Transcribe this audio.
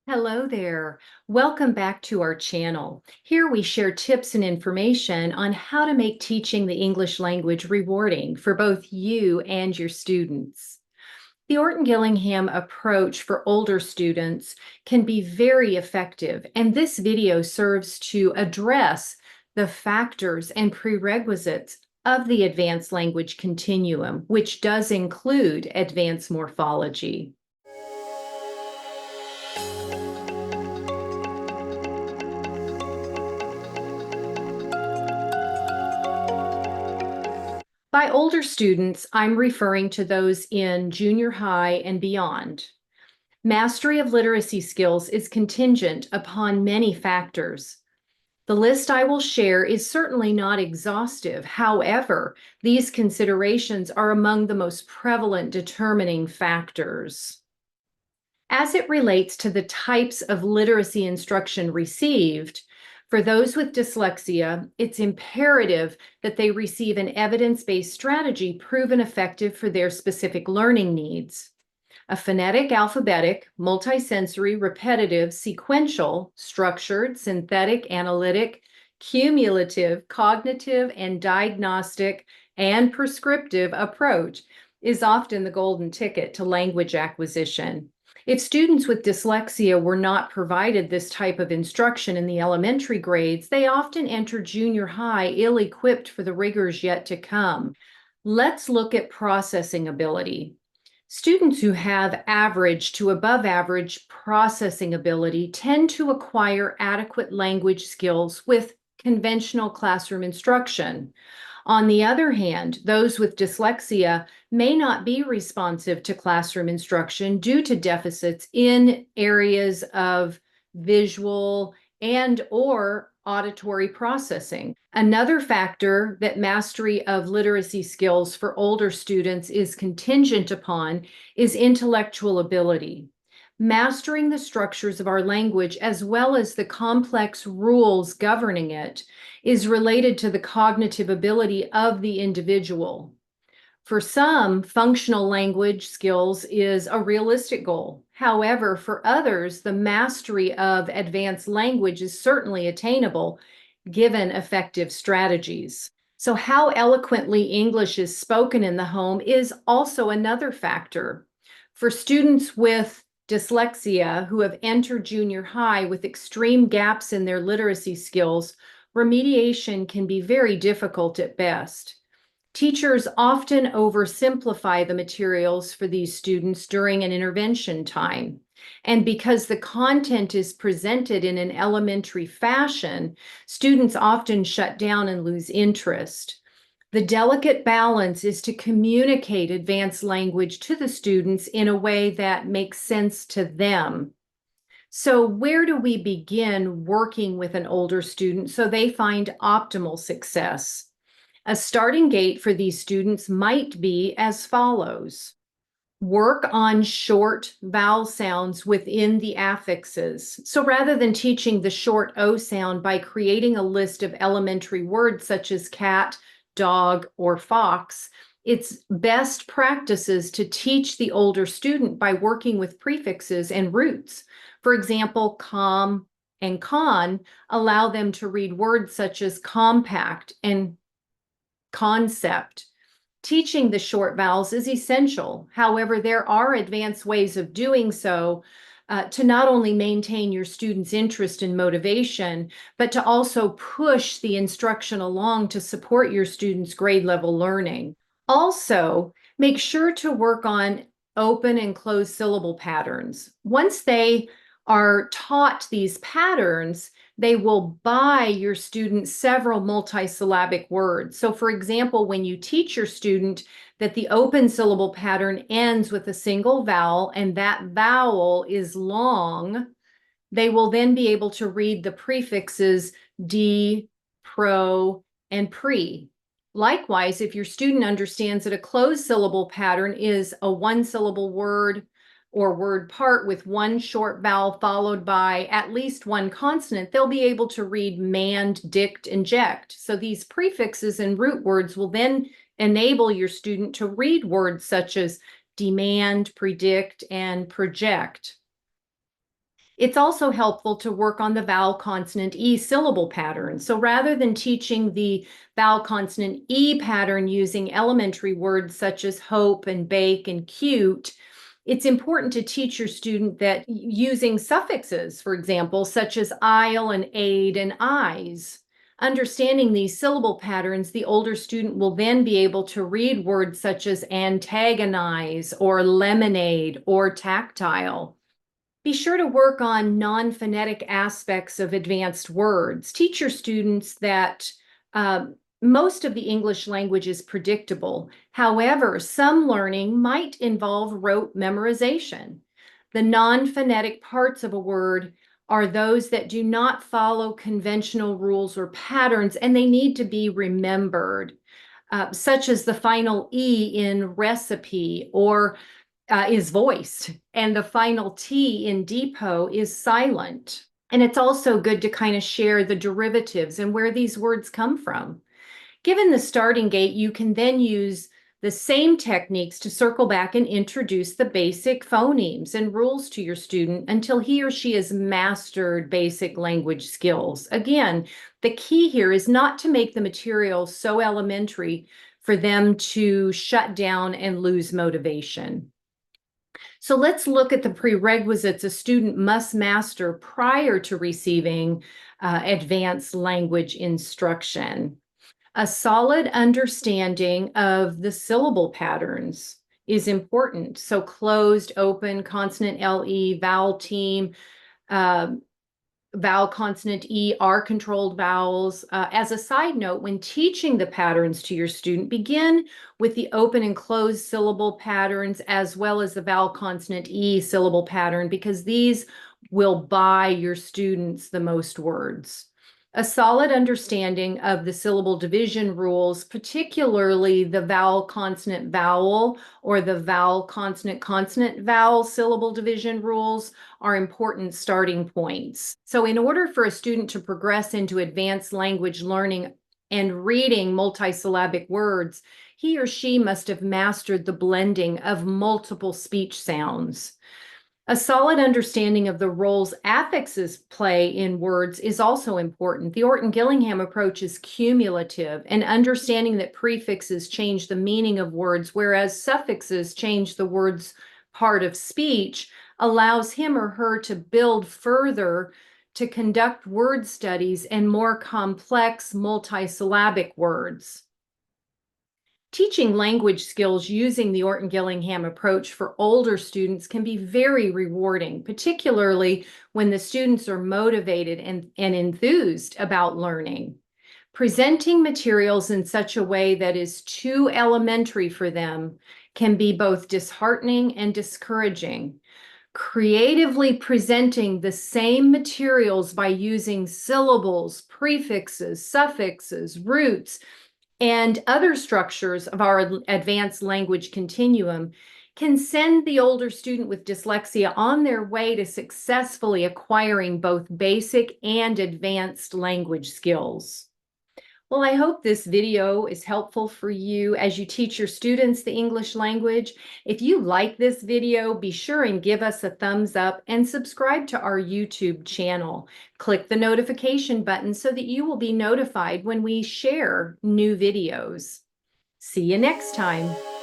Hello there. Welcome back to our channel. Here we share tips and information on how to make teaching the English language rewarding for both you and your students. The Orton Gillingham approach for older students can be very effective, and this video serves to address the factors and prerequisites of the advanced language continuum, which does include advanced morphology. By older students, I'm referring to those in junior high and beyond. Mastery of literacy skills is contingent upon many factors. The list I will share is certainly not exhaustive. However, these considerations are among the most prevalent determining factors. As it relates to the types of literacy instruction received, for those with dyslexia, it's imperative that they receive an evidence-based strategy proven effective for their specific learning needs. A phonetic, alphabetic, multisensory, repetitive, sequential, structured, synthetic, analytic, cumulative, cognitive, and diagnostic, and prescriptive approach is often the golden ticket to language acquisition. If students with dyslexia were not provided this type of instruction in the elementary grades, they often enter junior high ill-equipped for the rigors yet to come. Let's look at processing ability. Students who have average to above average processing ability tend to acquire adequate language skills with conventional classroom instruction. On the other hand, those with dyslexia may not be responsive to classroom instruction due to deficits in areas of visual and/or auditory processing. Another factor that mastery of literacy skills for older students is contingent upon is intellectual ability. Mastering the structures of our language as well as the complex rules governing it is related to the cognitive ability of the individual. For some, functional language skills is a realistic goal. However, for others, the mastery of advanced language is certainly attainable given effective strategies. So how eloquently English is spoken in the home is also another factor. For students with dyslexia who have entered junior high with extreme gaps in their literacy skills, remediation can be very difficult at best. Teachers often oversimplify the materials for these students during an intervention time. And because the content is presented in an elementary fashion, students often shut down and lose interest. The delicate balance is to communicate advanced language to the students in a way that makes sense to them. So where do we begin working with an older student so they find optimal success? A starting gate for these students might be as follows. Work on short vowel sounds within the affixes. So rather than teaching the short O sound by creating a list of elementary words such as cat, dog, or fox, it's best practices to teach the older student by working with prefixes and roots. For example, com and con allow them to read words such as compact and concept. Teaching the short vowels is essential. However, there are advanced ways of doing so to not only maintain your students' interest and motivation, but to also push the instruction along to support your students' grade level learning. Also, make sure to work on open and closed syllable patterns. Once they are taught these patterns, they will buy your student several multisyllabic words. So for example, when you teach your student that the open syllable pattern ends with a single vowel and that vowel is long, they will then be able to read the prefixes d, pro, and pre. Likewise, if your student understands that a closed syllable pattern is a one-syllable word or word part with one short vowel followed by at least one consonant, they'll be able to read mand, dict, and ject. So these prefixes and root words will then enable your student to read words such as demand, predict, and project. It's also helpful to work on the vowel consonant E syllable pattern. So rather than teaching the vowel consonant E pattern using elementary words such as hope and bake and cute, it's important to teach your student that using suffixes, for example, such as aisle and aid and eyes. Understanding these syllable patterns, the older student will then be able to read words such as antagonize or lemonade or tactile. Be sure to work on non-phonetic aspects of advanced words. Teach your students that most of the English language is predictable. However, some learning might involve rote memorization. The non-phonetic parts of a word are those that do not follow conventional rules or patterns, and they need to be remembered, such as the final E in recipe or is voiced, and the final T in depot is silent. And it's also good to kind of share the derivatives and where these words come from. Given the starting gate, you can then use the same techniques to circle back and introduce the basic phonemes and rules to your student until he or she has mastered basic language skills. Again, the key here is not to make the material so elementary for them to shut down and lose motivation. So let's look at the prerequisites a student must master prior to receiving advanced language instruction. A solid understanding of the syllable patterns is important. So closed, open, consonant LE, vowel team, uh, vowel consonant E are controlled vowels. As a side note, when teaching the patterns to your student, begin with the open and closed syllable patterns as well as the vowel consonant E syllable pattern, because these will buy your students the most words. A solid understanding of the syllable division rules, particularly the vowel consonant vowel or the vowel consonant consonant vowel syllable division rules, are important starting points. So in order for a student to progress into advanced language learning and reading multisyllabic words, he or she must have mastered the blending of multiple speech sounds. A solid understanding of the roles affixes play in words is also important. The Orton Gillingham approach is cumulative, and understanding that prefixes change the meaning of words, whereas suffixes change the word's part of speech, allows him or her to build further to conduct word studies and more complex multisyllabic words. Teaching language skills using the Orton Gillingham approach for older students can be very rewarding, particularly when the students are motivated and enthused about learning. Presenting materials in such a way that is too elementary for them can be both disheartening and discouraging. Creatively presenting the same materials by using syllables, prefixes, suffixes, roots, and other structures of our advanced language continuum can send the older student with dyslexia on their way to successfully acquiring both basic and advanced language skills. Well, I hope this video is helpful for you as you teach your students the English language. If you like this video, be sure and give us a thumbs up and subscribe to our YouTube channel. Click the notification button so that you will be notified when we share new videos. See you next time.